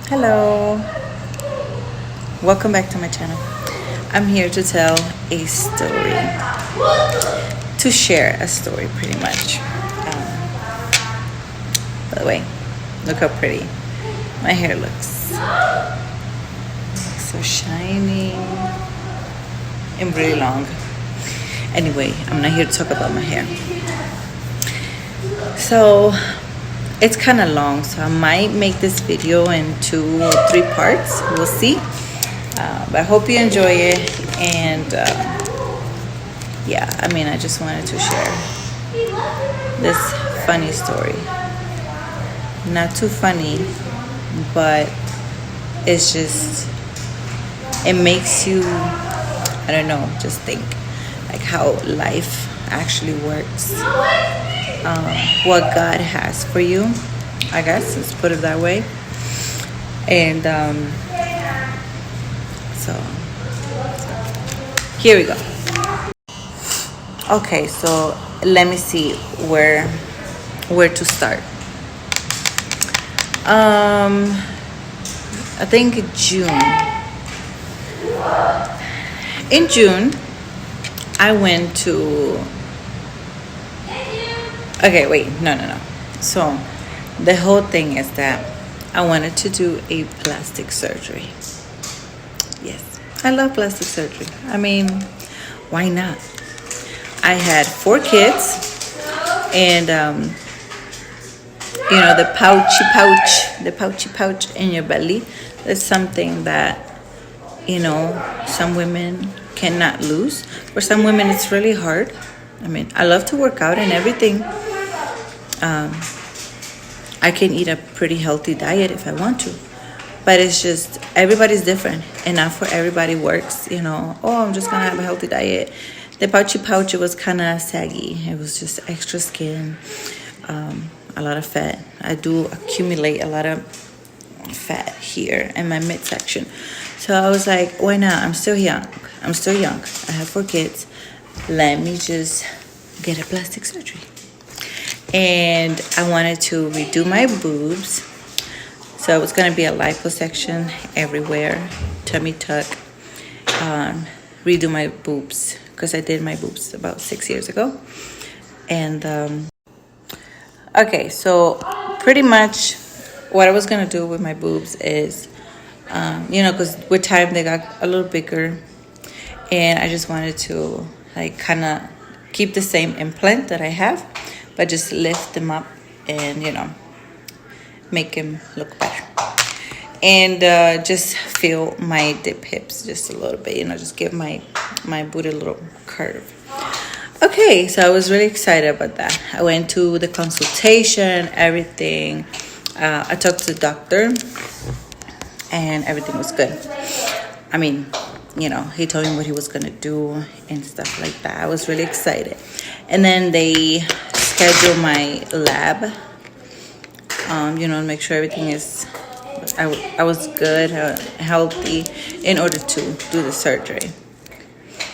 Hello, welcome back to my channel. I'm here to tell a story, to share a story pretty much. By the way, look how pretty my hair looks. So shiny and really long. Anyway, I'm not here to talk about my hair. So it's kind of long, so I might make this video in 2 or 3 parts. We'll see. But I hope you enjoy it. And yeah, I just wanted to share this funny story. Not too funny, but it's just, it makes you, I don't know, just think like how life actually works. What God has for you, I guess, let's put it that way. And so here we go. Okay, so let me see where to start. I think June. In June, I went to. Okay, wait, no. So, the whole thing is that I wanted to do a plastic surgery. Yes, I love plastic surgery. Why not? I had 4 kids, and the pouchy pouch in your belly. That's something that some women cannot lose. For some women, it's really hard. I love to work out and everything. I can eat a pretty healthy diet if I want to, but it's just everybody's different, and not for everybody works. Oh, I'm just gonna have a healthy diet. The pouchy pouch, it was kind of saggy. It was just extra skin, a lot of fat. I do accumulate a lot of fat here in my midsection, so I was like, why not? I'm still young. I have 4 kids. Let me just get a plastic surgery. And I wanted to redo my boobs. So it was going to be a liposuction everywhere, tummy tuck, redo my boobs, because I did my boobs about 6 years ago. And okay, so pretty much what I was going to do with my boobs is, because with time they got a little bigger, and I just wanted to kind of keep the same implant that I have, but just lift them up and make them look better, and just feel my dip hips just a little bit, just give my booty a little curve. Okay, so I was really excited about that. I went to the consultation, everything. I talked to the doctor, and everything was good. He told me what he was gonna do and stuff like that. I was really excited. And then they scheduled my lab, make sure everything is, I was good, healthy, in order to do the surgery.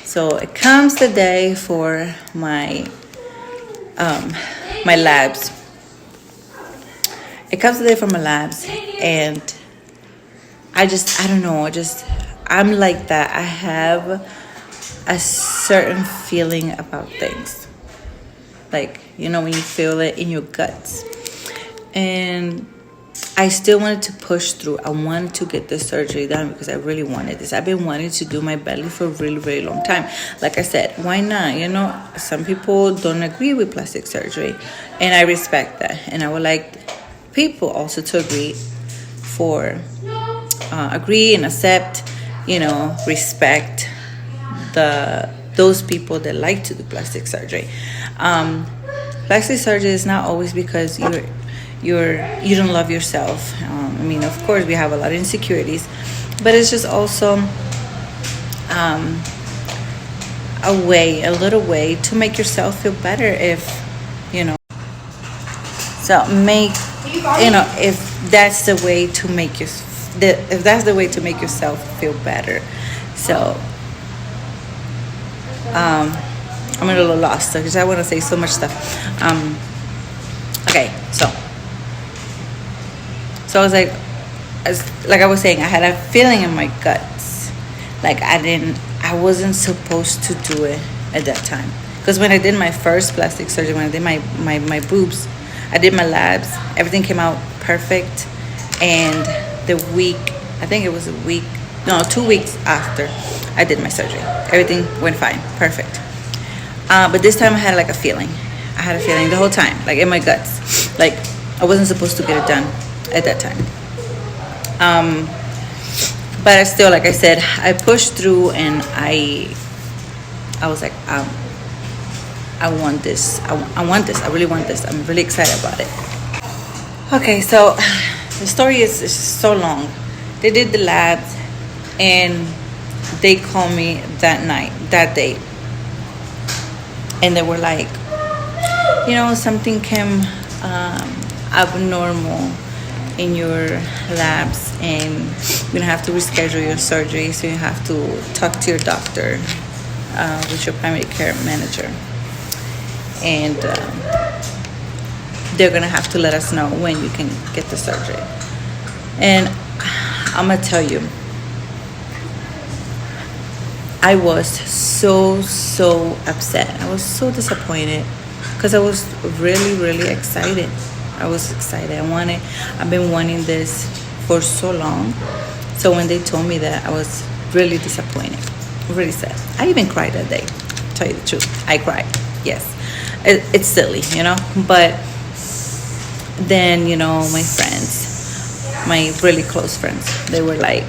So it comes the day for my labs. And I don't know, I'm like that. I have a certain feeling about things. When you feel it in your guts. And I still wanted to push through. I wanted to get this surgery done because I really wanted this. I've been wanting to do my belly for a really, really long time. Like I said, why not? Some people don't agree with plastic surgery, and I respect that. And I would like people also to agree and accept, respect those people that like to do plastic surgery. Plastic surgery is not always because you don't love yourself. Of course we have a lot of insecurities, but it's just also a little way to make yourself feel better. If that's the way to make yourself feel better. So I'm a little lost because I want to say so much stuff. Okay, so I was like, like I was saying, I had a feeling in my guts, like I wasn't supposed to do it at that time. Because when I did my first plastic surgery, when I did my boobs, I did my labs, everything came out perfect. And the week, I think it was a week, no, 2 weeks after I did my surgery, everything went fine, perfect. But this time I had like a feeling. I had a feeling the whole time, like in my guts, like I wasn't supposed to get it done at that time. But I still, like I said, I pushed through, and I was like, I want this. I want this. I really want this. I'm really excited about it. Okay, so the story is so long. They did the labs, and they called me that day, and they were like, something came abnormal in your labs, and you're gonna have to reschedule your surgery. So you have to talk to your doctor, with your primary care manager, and they're gonna have to let us know when you can get the surgery. And I'm gonna tell you, I was so upset. I was so disappointed, because I was really, really excited. I was excited. I've been wanting this for so long. So when they told me that, I was really disappointed, really sad. I even cried that day, to tell you the truth. I cried, yes. It's silly, but then, my friends, my really close friends, they were like,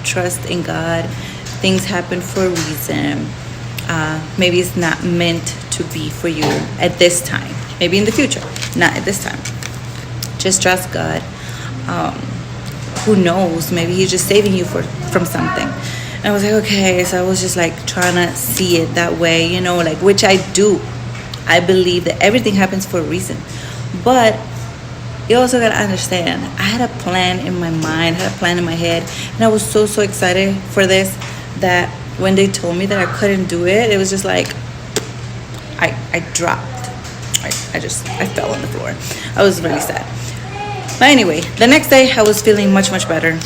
trust in God. Things happen for a reason. Maybe it's not meant to be for you at this time. Maybe in the future, not at this time. Just trust God. Who knows? Maybe He's just saving you from something. And I was like, okay. So I was just like trying to see it that way, which I do. I believe that everything happens for a reason. But you also gotta understand, I had a plan in my mind, I had a plan in my head, and I was so excited for this, that when they told me that I couldn't do it, it was just like I dropped. I fell on the floor. I was really sad. But anyway, the next day I was feeling much better.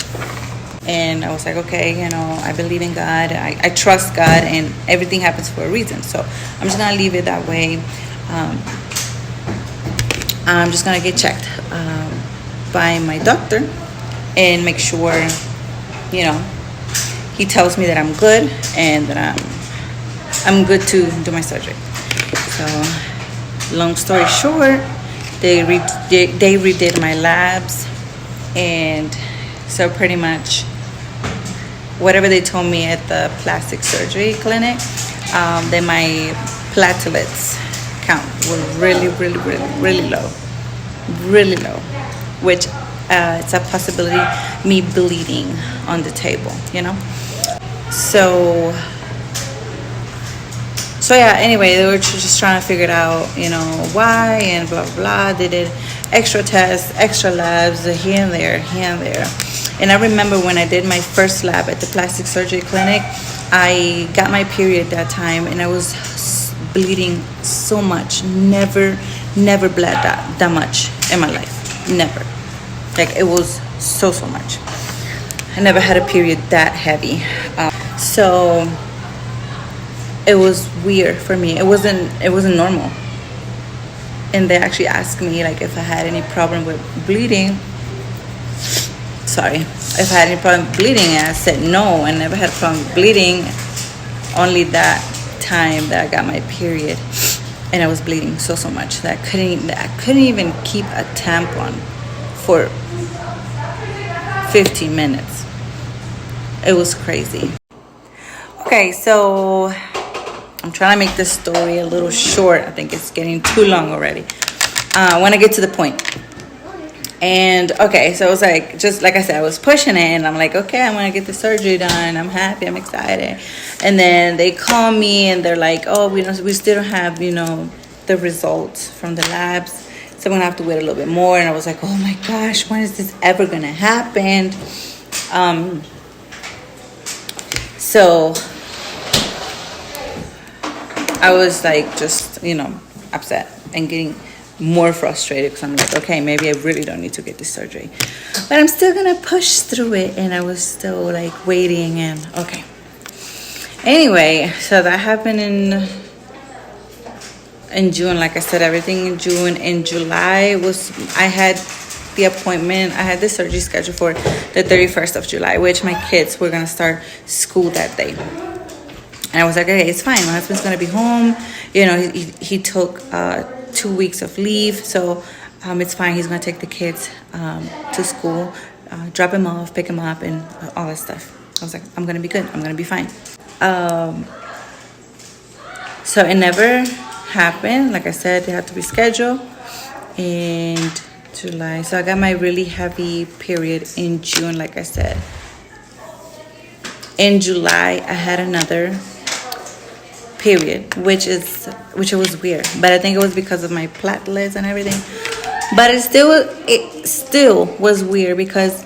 And I was like, okay, I believe in God. I trust God, and everything happens for a reason. So I'm just going to leave it that way. I'm just going to get checked by my doctor and make sure, he tells me that I'm good and that I'm good to do my surgery. So long story short, they redid my labs, and so pretty much whatever they told me at the plastic surgery clinic, that my platelets count were really low, which it's a possibility me bleeding on the table, So yeah, anyway, they were just trying to figure it out, why, and blah, blah. They did extra tests, extra labs, here and there. And I remember when I did my first lab at the plastic surgery clinic, I got my period that time, and I was bleeding so much. Never bled that much in my life. Never. Like, it was so much. I never had a period that heavy. So it was weird for me. It wasn't normal. And they actually asked me, like, if I had any problem with bleeding. If I had any problem bleeding, and I said no. I never had a problem bleeding. Only that time that I got my period, and I was bleeding so much that I couldn't even keep a tampon for 15 minutes. It was crazy. Okay, so I'm trying to make this story a little short. I think it's getting too long already. I want to get to the point. And okay, so it was like, just like I said, I was pushing it, and I'm like, okay, I'm going to get the surgery done. I'm happy, I'm excited. And then they call me, and they're like, oh, we still don't have, the results from the labs. So I'm going to have to wait a little bit more. And I was like, oh my gosh, when is this ever going to happen? So I was like, just, upset and getting more frustrated because I'm like, okay, maybe I really don't need to get this surgery. But I'm still going to push through it. And I was still like waiting and okay. Anyway, so that happened in June. Like I said, everything in June. In July I had the appointment. I had the surgery scheduled for the 31st of July, which my kids were going to start school that day. And I was like, okay, it's fine. My husband's going to be home. You know, he took 2 weeks of leave. So it's fine. He's going to take the kids to school, drop him off, pick him up, and all that stuff. I was like, I'm going to be good. I'm going to be fine. So it never happened. Like I said, they had to be scheduled. And July. So I got my really heavy period in June, like I said. In July, I had another period, which was weird, but I think it was because of my platelets and everything. But it still was weird because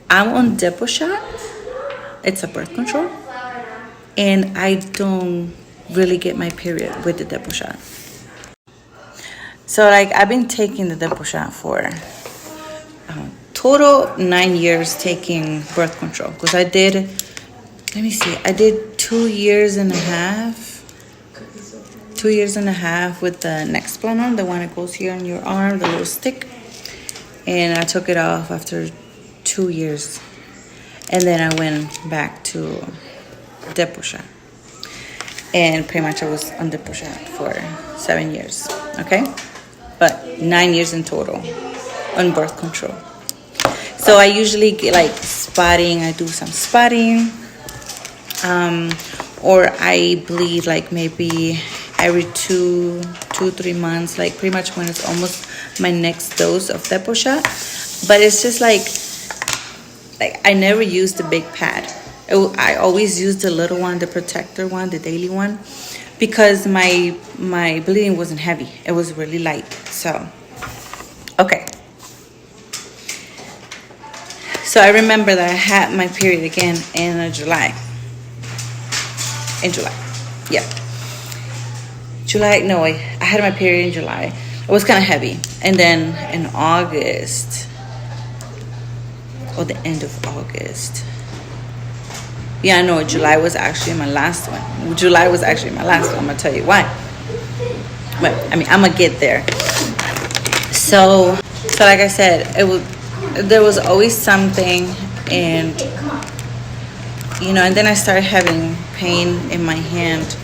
I'm on Depo shot. It's a birth control, and I don't really get my period with the Depo shot. So like I've been taking the Depo shot for total 9 years taking birth control, because I did 2 years and a half. 2 years and a half with the Nexplanon, the one that goes here on your arm, the little stick. And I took it off after 2 years. And then I went back to Depo shot. And pretty much I was on Depo shot for 7 years, okay? But 9 years in total on birth control. So I usually get like spotting, I do some spotting. Or I bleed like maybe every 3 months, like pretty much when it's almost my next dose of Depo shot. But it's just like I never used the big pad. I always used the little one, the protector one, the daily one, because my bleeding wasn't heavy. It was really light. So, okay. So I remember that I had my period again in July. In July, yeah. I had my period in July. It was kind of heavy. And then in August, or the end of August. Yeah, no, July was actually my last one. I'm going to tell you why. But, I mean, I'm going to get there. So like I said, there was always something, and, you know, and then I started having pain in my hand.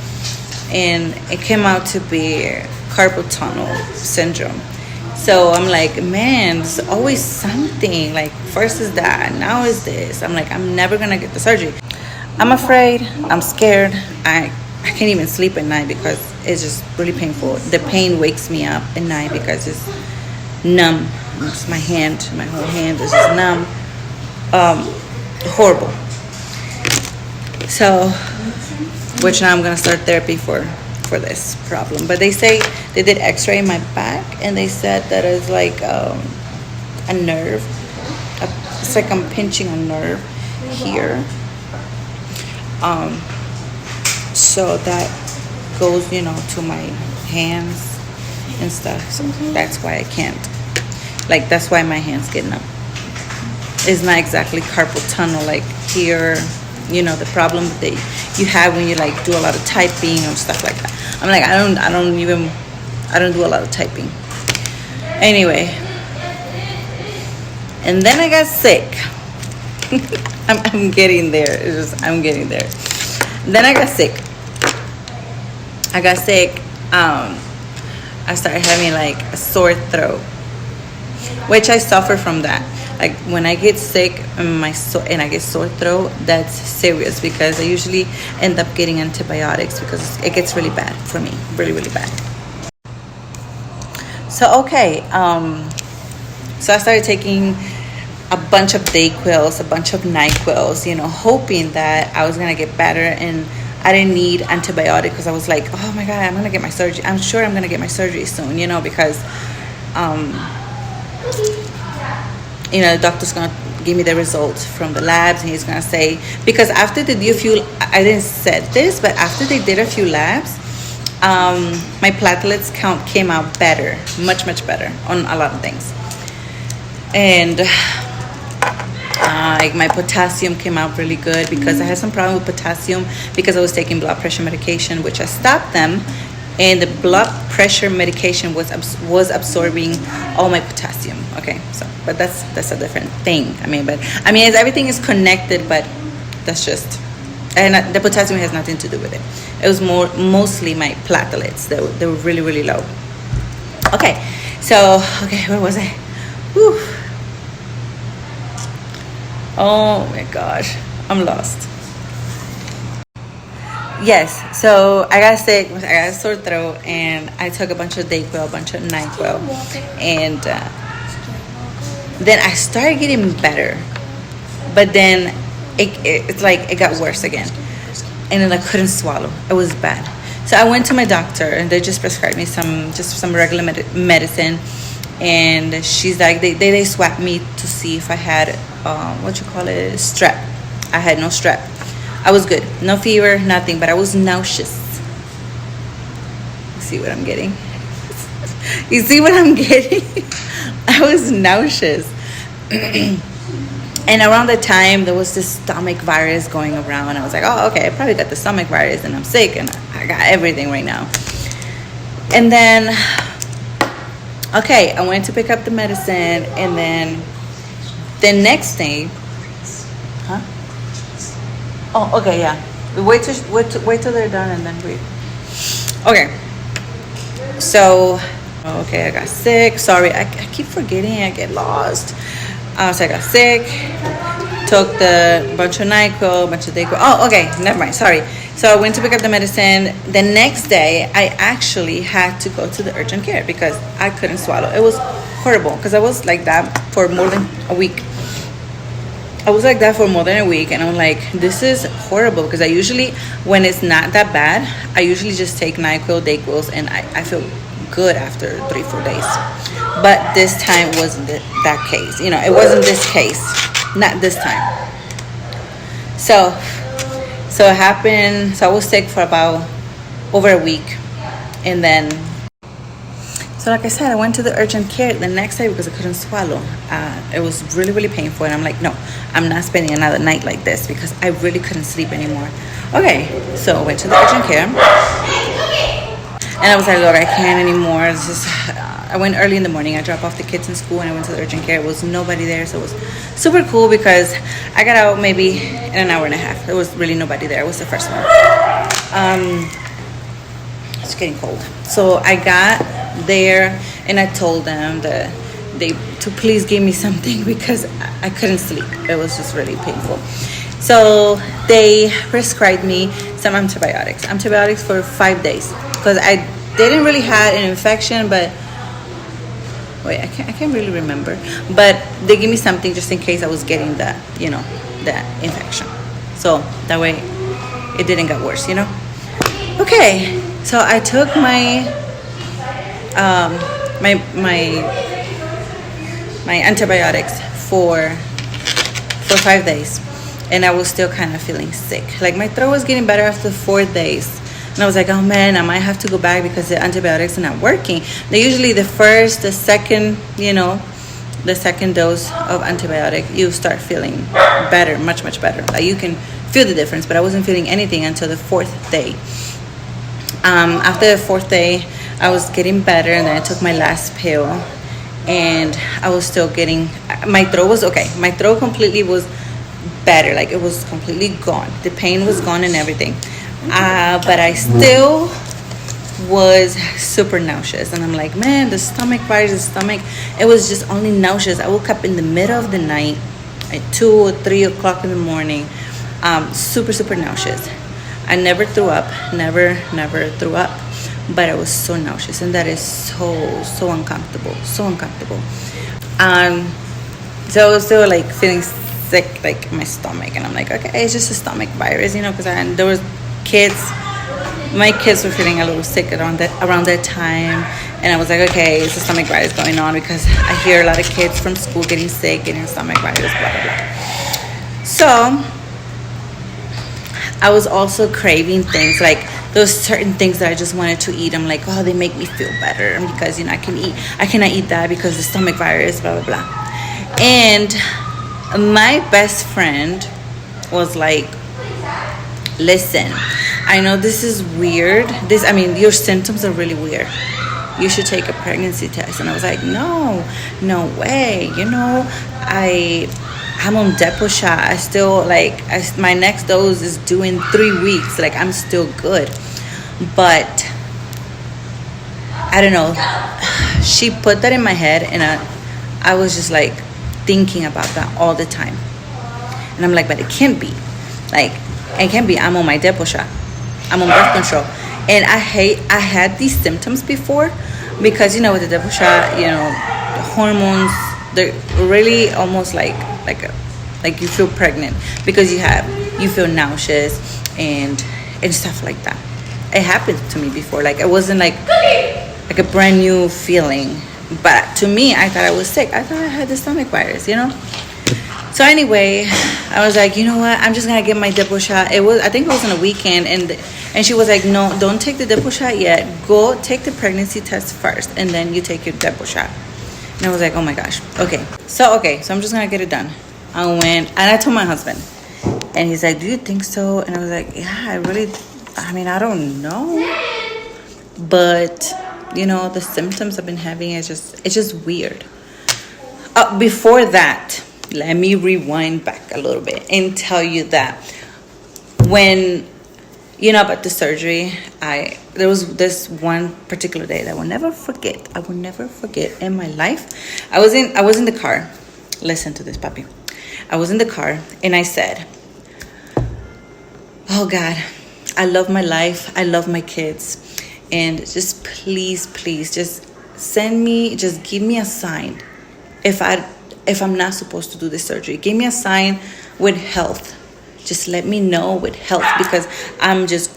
And it came out to be carpal tunnel syndrome. So I'm like, man, there's always something. Like, first is that, now is this. I'm like, I'm never going to get the surgery. I'm afraid. I'm scared. I can't even sleep at night because it's just really painful. The pain wakes me up at night because it's numb. It's my hand. My whole hand is just numb. Horrible. So, which now I'm going to start therapy for this problem. But they say they did x-ray in my back, and they said that it's like a nerve. It's like I'm pinching a nerve here. So that goes, you know, to my hands and stuff. So that's why I can't. Like, that's why my hands get numb. It's not exactly carpal tunnel like here. You know, the problem that you have when you like do a lot of typing and stuff like that. I'm like, I don't do a lot of typing. Anyway, and then I got sick. I'm getting there. I'm getting there. Then I got sick. I started having like a sore throat, which I suffer from that. Like when I get sick and I get sore throat, that's serious because I usually end up getting antibiotics because it gets really bad for me, really, really bad. So okay, so I started taking a bunch of Dayquils, a bunch of NyQuils, you know, hoping that I was gonna get better and I didn't need antibiotics because I was like, oh my God, I'm gonna get my surgery. I'm sure I'm gonna get my surgery soon, you know, because you know, the doctor's gonna give me the results from the labs, and he's gonna say, because after they did a few, I didn't say this, but after they did a few labs, my platelets count came out better, much better on a lot of things. And like my potassium came out really good because I had some problem with potassium because I was taking blood pressure medication, which I stopped them, and the blood pressure medication was absorbing all my potassium. Okay, so but that's a different thing. Everything is connected, but that's just, and the potassium has nothing to do with it. It was mostly my platelets. They were really low. Okay, so where was I? Whew. Oh my gosh, I'm lost. Yes, so I got sick. I got a sore throat, and I took a bunch of Dayquil, a bunch of NyQuil, and then I started getting better. But then it's like it got worse again, and then I couldn't swallow. It was bad. So I went to my doctor, and they just prescribed me some regular medicine. And she's like, they swabbed me to see if I had strep. I had no strep. I was good, no fever, nothing, but I was nauseous. You see what I'm getting? You see what I'm getting? I was nauseous. And around the time there was this stomach virus going around. I was like, oh, okay, I probably got the stomach virus and I'm sick and I got everything right now. And then I went to pick up the medicine, and then the next day, Oh, okay, yeah. We wait till they're done, and then we. Okay. So, I got sick. Sorry, I keep forgetting. I get lost. So I got sick. Took the bunch of NyQuil, bunch of Dayquil. Oh, okay. Never mind. Sorry. So I went to pick up the medicine. The next day, I actually had to go to the urgent care because I couldn't swallow. It was horrible because I was like that for more than a week. And I'm like, this is horrible because I usually, when it's not that bad, I usually just take NyQuil, Dayquils, and I feel good after 3-4 days. But this time wasn't that case. It wasn't this case. Not this time. So it happened. So I was sick for about over a week. And then, so like I said, I went to the urgent care the next day because I couldn't swallow. It was really painful. And I'm like, no, I'm not spending another night like this because I really couldn't sleep anymore. Okay, so I went to the urgent care. And I was like, Lord, I can't anymore. I went early in the morning. I dropped off the kids in school and I went to the urgent care. There was nobody there. So it was super cool because I got out maybe in an hour and a half. There was really nobody there. It was the first one. It's getting cold. So I got there and I told them to please give me something because I couldn't sleep. It was just really painful. So they prescribed me some antibiotics for 5 days because I didn't really have an infection, but I can't really remember, but they gave me something just in case I was getting that infection, so that way it didn't get worse. Okay, so I took my antibiotics for 5 days, and I was still kind of feeling sick. Like my throat was getting better after 4 days. And I was like, oh man, I might have to go back because the antibiotics are not working. They usually the second dose of antibiotic, you start feeling better, much better. Like you can feel the difference, but I wasn't feeling anything until the 4th day. After the 4th day, I was getting better, and then I took my last pill, and I was still getting, my throat was okay. My throat completely was better, like it was completely gone. The pain was gone and everything. But I still was super nauseous, and I'm like, man, the stomach virus, it was just only nauseous. I woke up in the middle of the night at 2 or 3 o'clock in the morning, super nauseous. I never threw up, never threw up, but I was so nauseous, and that is so uncomfortable. So I was still like feeling sick, like my stomach, and I'm like, okay, it's just a stomach virus, because there was my kids were feeling a little sick around that time, and I was like, okay, it's a stomach virus going on, because I hear a lot of kids from school getting sick, getting a stomach virus, blah blah blah. So I was also craving things like those certain things that I just wanted to eat. I'm like, oh, they make me feel better because I cannot eat that because the stomach virus, blah blah blah. And my best friend was like, listen, I know this is weird. Your symptoms are really weird. You should take a pregnancy test. And I was like, no way. I'm on Depo shot. I still my next dose is due in 3 weeks. Like, I'm still good. But I don't know. She put that in my head, and I was just like thinking about that all the time. And I'm like, but it can't be. Like, it can't be. I'm on my Depo shot. I'm on birth control. And I had these symptoms before because, with the Depo shot, the hormones, they're really almost like you feel pregnant because you feel nauseous and stuff like that. It happened to me before. Like, it wasn't like a brand new feeling, but to me, I thought I was sick. I thought I had the stomach virus. So anyway, I was like, you know what? I'm just gonna get my Depo shot. I think it was on a weekend, and she was like, no, don't take the Depo shot yet. Go take the pregnancy test first, and then you take your Depo shot. And I was like, oh my gosh. Okay, so I'm just gonna get it done. I went, and I told my husband, and he's like, do you think so? And I was like, yeah, I don't know, but the symptoms I've been having it's just weird. Before that, let me rewind back a little bit and tell you that when about the surgery, there was this one particular day that I will never forget. I will never forget in my life. I was in the car. Listen to this, papi. I was in the car and I said, oh God, I love my life. I love my kids. And just please, just give me a sign if I'm not supposed to do this surgery. Give me a sign with health. Just let me know with health, because I'm just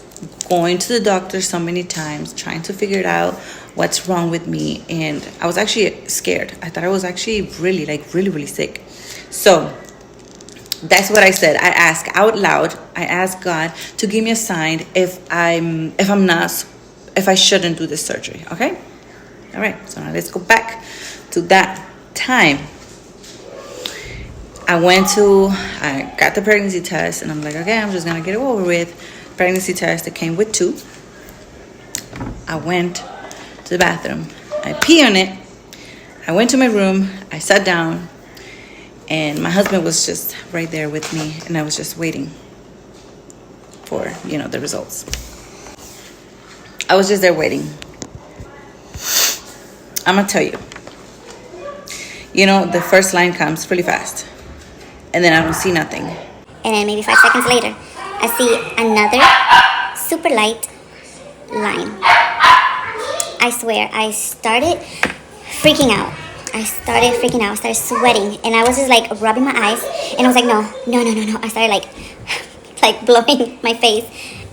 going to the doctor so many times trying to figure it out what's wrong with me. And I was actually scared. I thought I was actually really, really sick. So that's what I said. I asked out loud. I asked God to give me a sign if I shouldn't do this surgery. Okay? All right. So now let's go back to that time. I got the pregnancy test, and I'm like, okay, I'm just gonna get it over with. Pregnancy test, it came with 2. I went to the bathroom. I pee on it. I went to my room. I sat down, and my husband was just right there with me, and I was just waiting for, the results. I was just there waiting. I'm gonna tell you. The first line comes really fast, and then I don't see nothing. And then maybe 5 seconds later, I see another super light line. I swear, I started freaking out. I started sweating, and I was just like rubbing my eyes, and I was like, no. I started like blowing my face,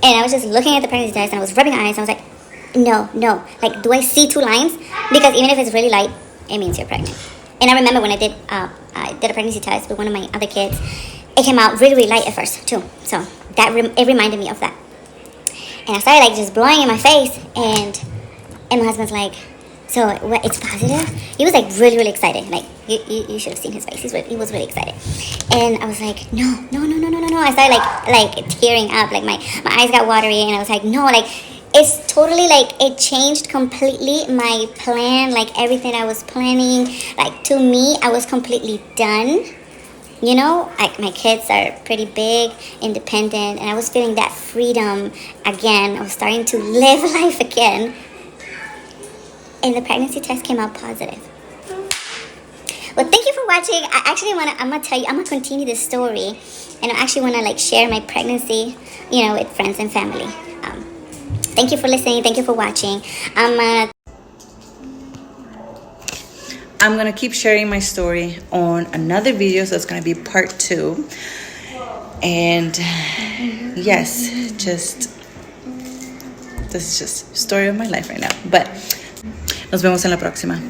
and I was just looking at the pregnancy test, and I was rubbing my eyes, and I was like, no. Like, do I see 2 lines? Because even if it's really light, it means you're pregnant. And I remember when I did a pregnancy test with one of my other kids, it came out really, really light at first too. So it reminded me of that. And I started just blowing in my face, and my husband's like, so what, it's positive? He was really, really excited. Like, you should have seen his face. He was really excited. And I was like, no. I started tearing up. Like my eyes got watery, and I was like, no, it's totally it changed completely my plan, everything I was planning. To me, I was completely done. My kids are pretty big, independent, and I was feeling that freedom again. I was starting to live life again. And the pregnancy test came out positive. Well, thank you for watching. I'm going to continue this story. And I actually want to share my pregnancy, with friends and family. Thank you for listening. Thank you for watching. I'm going to keep sharing my story on another video. So it's going to be part 2. And yes, this is just story of my life right now. But nos vemos en la próxima.